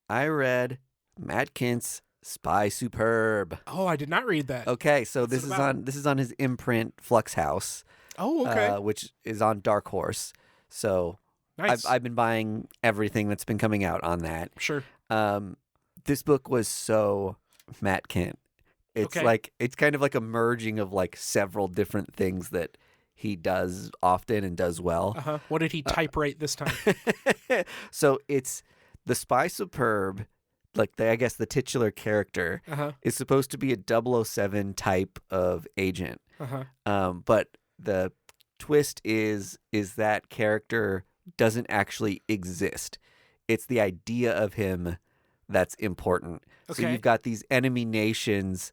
I read Matt Kindt's Spy Superb. Oh, I did not read that. Okay, so What's this it is about? on his imprint Flux House. Oh, okay. Which is on Dark Horse. So Nice. I've been buying everything that's been coming out on that. Sure. This book was so Matt Kindt. It's Okay. like it's kind of like a merging of like several different things that he does often and does well. Uh-huh. What did he typewrite this time? So it's the Spy Superb, like I guess the titular character Uh-huh. is supposed to be a 007 type of agent. Uh-huh. But the twist is that character doesn't actually exist. It's the idea of him that's important. So Okay. you've got these enemy nations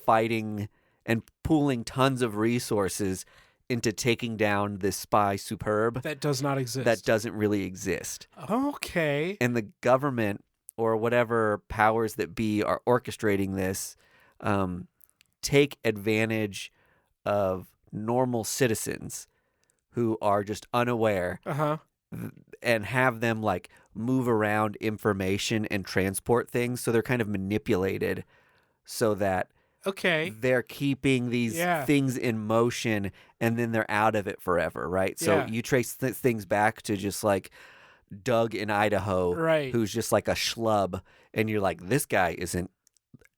fighting and pooling tons of resources into taking down this Spy Superb That does not exist. that doesn't really exist. Okay. And the government or whatever powers that be are orchestrating this take advantage of normal citizens who are just unaware Uh-huh. and have them like move around information and transport things. So they're kind of manipulated so that Okay. they're keeping these Yeah. things in motion and then they're out of it forever, right? So Yeah. you trace things back to just like Doug in Idaho, Right. who's just like a schlub, and you're like, this guy isn't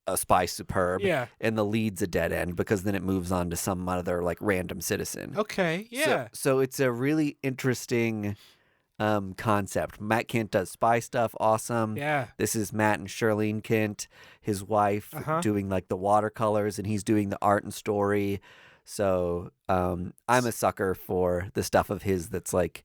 a Spy Superb, Yeah. and the lead's a dead end because then it moves on to some other like random citizen. Okay. Yeah. So it's a really interesting concept. Matt Kindt does spy stuff, awesome. Yeah. This is Matt and Sharlene Kindt, his wife, Uh-huh. doing like the watercolors, and he's doing the art and story. So I'm a sucker for the stuff of his that's like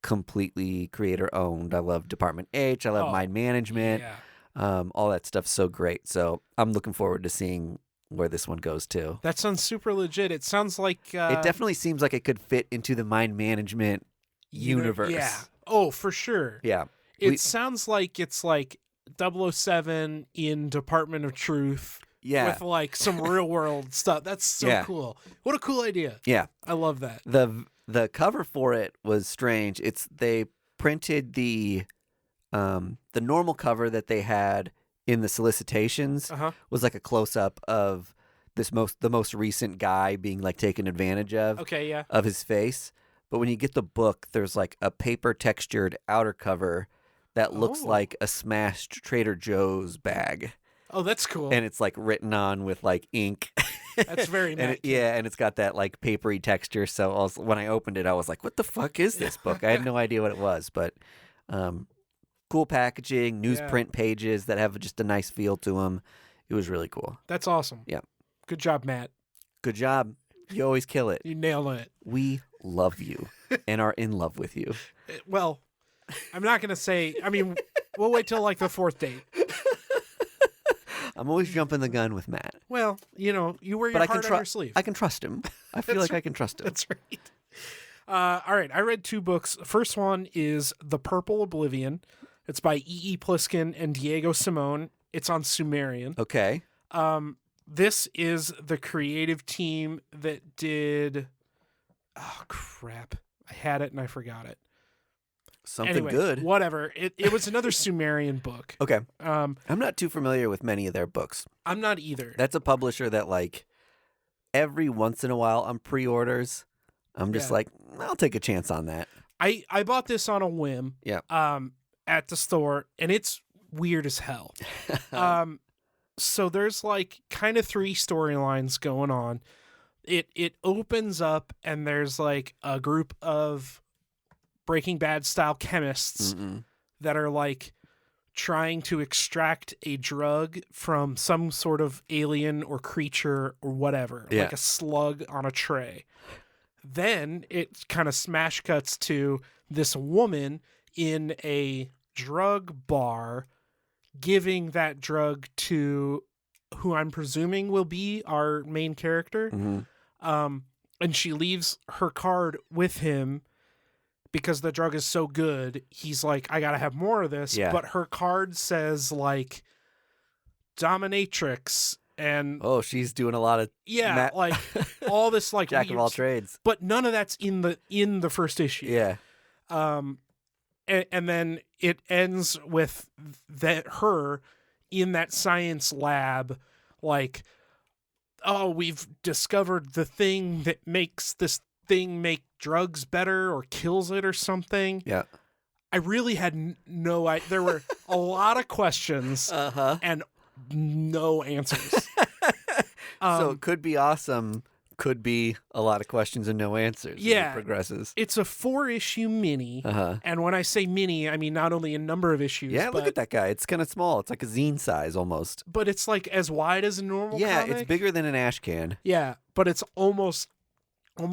completely creator owned. I love Department H. I love Oh, Mind Management. Yeah. All that stuff's so great. So I'm looking forward to seeing where this one goes too. That sounds super legit. It sounds like It definitely seems like it could fit into the Mind Management universe. Yeah. Oh, for sure. Yeah. It sounds like it's like 007 in Department of Truth Yeah. with like some real world stuff. That's so Yeah. cool. What a cool idea. Yeah. I love that. The cover for it was strange. They printed the normal cover that they had in the solicitations Uh-huh. was like a close up of the most recent guy being like taken advantage of. Okay, yeah. Of his face. But when you get the book, there's like a paper textured outer cover that looks like a smashed Trader Joe's bag. Oh, that's cool. And it's like written on with like ink. That's very nice. And it's got that like papery texture. So when I opened it, I was like, what the fuck is this book? I had no idea what it was, but cool packaging, newsprint pages that have just a nice feel to them. It was really cool. That's awesome. Yeah. Good job, Matt. Good job. You always kill it. You nailed it. We love you and are in love with you. Well, I'm not going to say, I mean, we'll wait till like the 4th date. I'm always jumping the gun with Matt. Well, you wear your heart on your sleeve. I can trust him. I feel like I can trust him. That's right. All right. I read 2 books. The first one is The Purple Oblivion. It's by E.E. Plissken and Diego Simone. It's on Sumerian. Okay. This is the creative team that did... Oh, crap. I had it and I forgot it. Something good. Whatever. It was another Sumerian book. Okay. I'm not too familiar with many of their books. I'm not either. That's a publisher that like every once in a while on pre-orders, I'm just like, I'll take a chance on that. I bought this on a whim. Yeah. At the store, and it's weird as hell. So there's like kind of 3 storylines going on. It opens up and there's like a group of Breaking Bad style chemists that are like trying to extract a drug from some sort of alien or creature or whatever, like a slug on a tray. Then it kind of smash cuts to this woman in a drug bar giving that drug to who I'm presuming will be our main character. And she leaves her card with him because the drug is so good. He's like, I gotta have more of this. Yeah. But her card says like dominatrix and she's doing a lot of like all this like jack of all trades. But none of that's in the first issue. Yeah. And then it ends with her in that science lab, like, oh, we've discovered the thing that makes this thing make drugs better or kills it or something. Yeah. I really had no idea. There were a lot of questions and no answers. So it could be awesome. Could be a lot of questions and no answers as it progresses. It's a 4-issue mini. And when I say mini, I mean not only a number of issues. Yeah, look at that guy. It's kind of small. It's like a zine size almost. But it's like as wide as a normal comic. It's bigger than an ash can. Yeah, but it's almost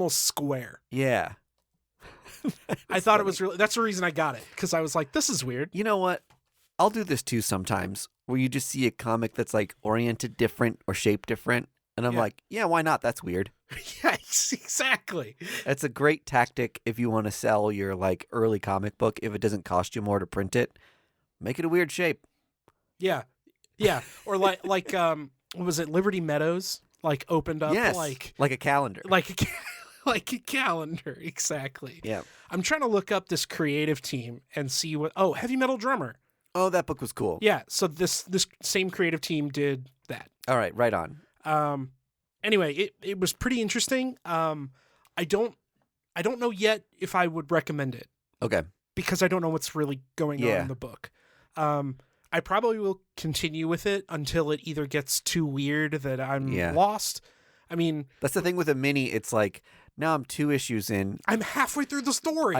square. Yeah. I thought it was really... That's the reason I got it, because I was like, this is weird. You know what? I'll do this too sometimes, where you just see a comic that's like oriented different or shaped different. And I'm like, yeah, why not? That's weird. Yes, exactly. It's a great tactic if you want to sell your like early comic book. If it doesn't cost you more to print it, make it a weird shape. Yeah. Yeah. Or like what was it? Liberty Meadows like opened up like a calendar. Like a calendar. Exactly. Yeah. I'm trying to look up this creative team and see what Heavy Metal Drummer. Oh, that book was cool. Yeah. So this same creative team did that. All right, right on. Anyway, it was pretty interesting. I don't know yet if I would recommend it. Okay. Because I don't know what's really going on in the book. I probably will continue with it until it either gets too weird that I'm lost. I mean, that's the thing with a mini. It's like, now I'm 2 issues in. I'm halfway through the story.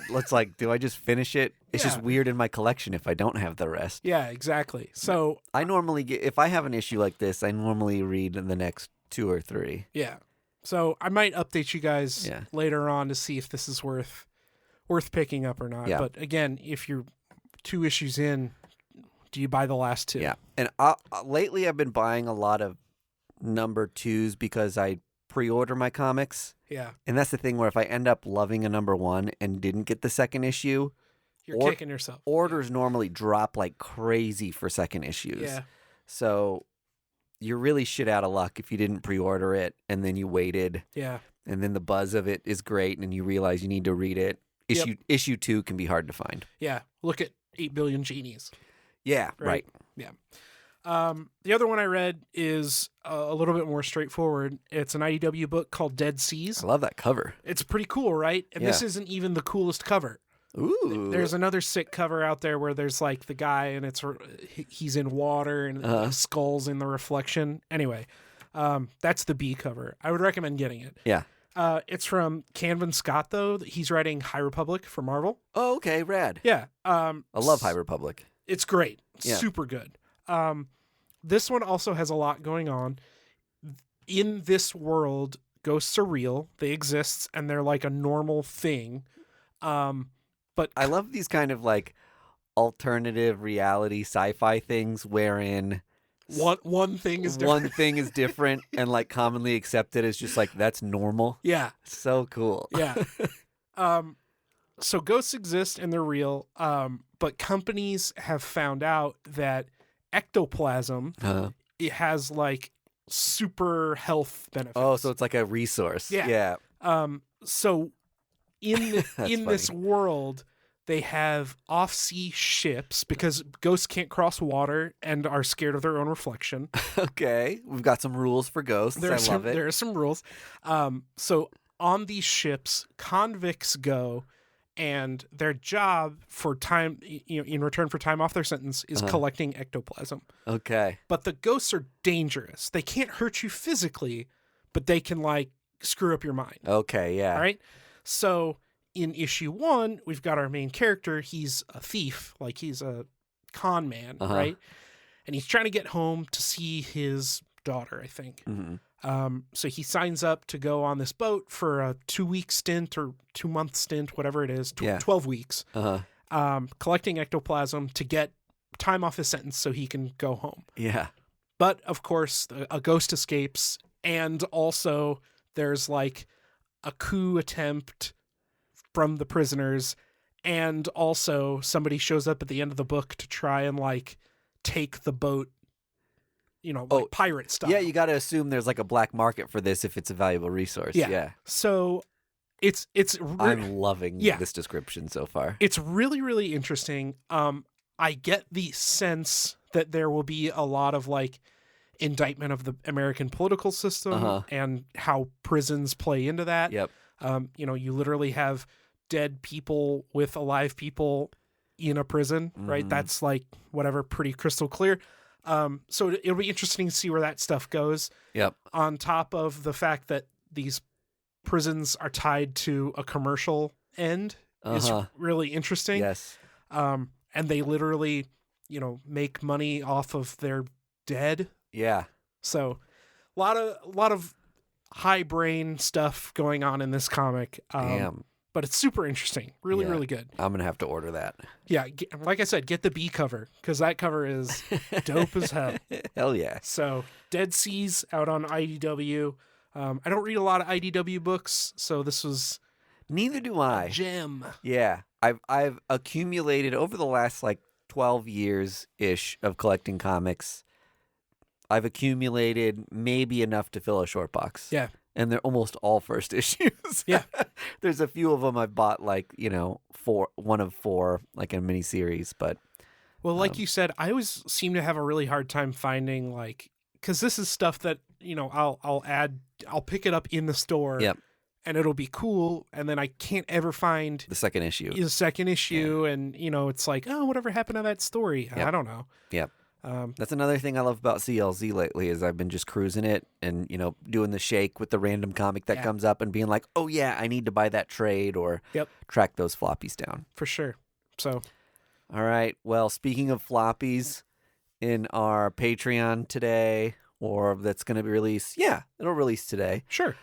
Let's like, do I just finish it? It's just weird in my collection if I don't have the rest. Yeah, exactly. So I normally if I have an issue like this, I normally read the next 2 or 3. Yeah. So I might update you guys later on to see if this is worth picking up or not. Yeah. But again, if you're 2 issues in, do you buy the last 2? Yeah. And lately I've been buying a lot of number 2s because I pre-order my comics. Yeah. And that's the thing where if I end up loving a number 1 and didn't get the second issue, you're kicking yourself. Orders normally drop like crazy for second issues. Yeah. So you're really shit out of luck if you didn't pre-order it and then you waited. Yeah. And then the buzz of it is great and you realize you need to read it. Issue 2 can be hard to find. Yeah. Look at 8 Billion Genies. Yeah, right. Yeah. The other one I read is a little bit more straightforward. It's an IDW book called Dead Seas. I love that cover. It's pretty cool, right? And this isn't even the coolest cover. Ooh. There's another sick cover out there where there's like the guy and he's in water and the skull's in the reflection. Anyway, that's the B cover. I would recommend getting it. Yeah. It's from Cavan Scott, though. He's writing High Republic for Marvel. Oh, okay, rad. Yeah. I love High Republic. It's great. Yeah. Super good. This one also has a lot going on. In this world, ghosts are real. They exist, and they're like a normal thing. But I love these kind of like alternative reality sci-fi things wherein one thing is different. One thing is different and like commonly accepted as just like that's normal. Yeah. So cool. Yeah. So ghosts exist and they're real. But companies have found out that ectoplasm it has like super health benefits. Oh, so it's like a resource. Yeah. So in this world, they have off-sea ships because ghosts can't cross water and are scared of their own reflection. Okay, we've got some rules for ghosts. I love it. There are some rules. So on these ships, convicts go, and their job for time, in return for time off their sentence, is collecting ectoplasm. Okay. But the ghosts are dangerous. They can't hurt you physically, but they can like screw up your mind. Okay, yeah. All right. So in issue 1, we've got our main character. He's a thief, like he's a con man, right? And he's trying to get home to see his daughter, I think. Mm-hmm. So he signs up to go on this boat for a 2-week stint or 2-month stint, whatever it is, 12 weeks, collecting ectoplasm to get time off his sentence so he can go home. Yeah. But of course, a ghost escapes, and also there's like a coup attempt from the prisoners, and also somebody shows up at the end of the book to try and like take the boat, like pirate style. Yeah, you got to assume there's like a black market for this if it's a valuable resource. Yeah. So it's I'm loving this description so far. It's really, really interesting. I get the sense that there will be a lot of like indictment of the American political system and how prisons play into that. Yep. You literally have dead people with alive people in a prison, right? That's like whatever, pretty crystal clear. So it'll be interesting to see where that stuff goes. Yep. On top of the fact that these prisons are tied to a commercial end is really interesting. Yes. And they literally, make money off of their dead. Yeah. So a lot of high brain stuff going on in this comic. Damn. But it's super interesting. Really, really good. I'm going to have to order that. Yeah. Like I said, get the B cover because that cover is dope as hell. Hell yeah. So Dead Seas out on IDW. I don't read a lot of IDW books, so this was Neither do I. a gem. Yeah. I've accumulated over the last like 12 years ish of collecting comics. I've accumulated maybe enough to fill a short box. Yeah. And they're almost all first issues. Yeah. There's a few of them I've bought like, one of 4, like a mini series, but. Well, like you said, I always seem to have a really hard time finding like, because this is stuff that, I'll pick it up in the store. Yep. And it'll be cool, and then I can't ever find the second issue. And it's like, oh, whatever happened to that story? Yep. I don't know. Yep. That's another thing I love about CLZ lately is I've been just cruising it and, doing the shake with the random comic that comes up and being like, oh yeah, I need to buy that trade or track those floppies down. For sure. So. All right. Well, speaking of floppies, in our Patreon today, or that's going to be released. Yeah, it'll release today. Sure.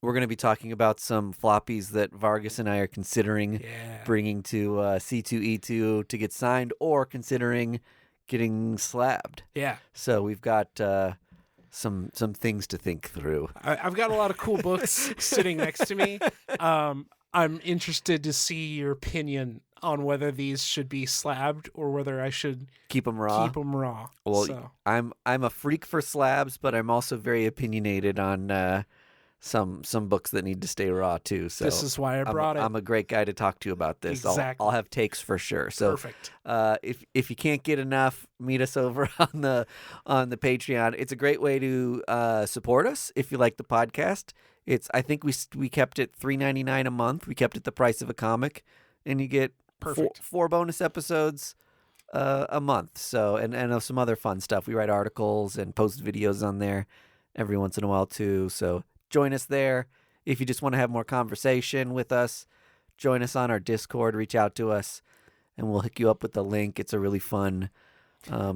We're going to be talking about some floppies that Vargas and I are considering bringing to C2E2 to get signed or considering getting slabbed. Yeah. So we've got some things to think through. I've got a lot of cool books sitting next to me. I'm interested to see your opinion on whether these should be slabbed or whether I should keep them raw. Well, I'm a freak for slabs, but I'm also very opinionated on some books that need to stay raw too. So this is why I brought it. I'm a great guy to talk to about this. Exactly. I'll have takes for sure. So perfect. If you can't get enough, meet us over on the Patreon. It's a great way to support us if you like the podcast. I think we kept it $3.99 a month. We kept it the price of a comic, and you get four bonus episodes a month. So and some other fun stuff. We write articles and post videos on there every once in a while too. So join us there. If you just want to have more conversation with us, join us on our Discord. Reach out to us, and we'll hook you up with the link. It's a really fun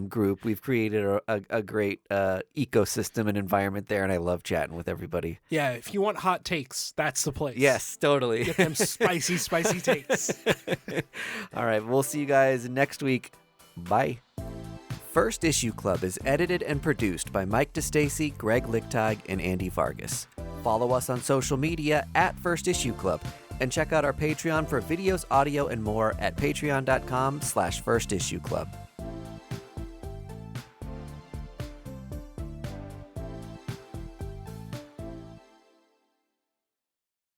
group. We've created a great ecosystem and environment there, and I love chatting with everybody. Yeah, if you want hot takes, that's the place. Yes, totally. Get them spicy takes. All right, we'll see you guys next week. Bye. First Issue Club is edited and produced by Mike DeStacy, Greg Lichtag, and Andy Vargas. Follow us on social media at First Issue Club, and check out our Patreon for videos, audio, and more at patreon.com/firstissueclub.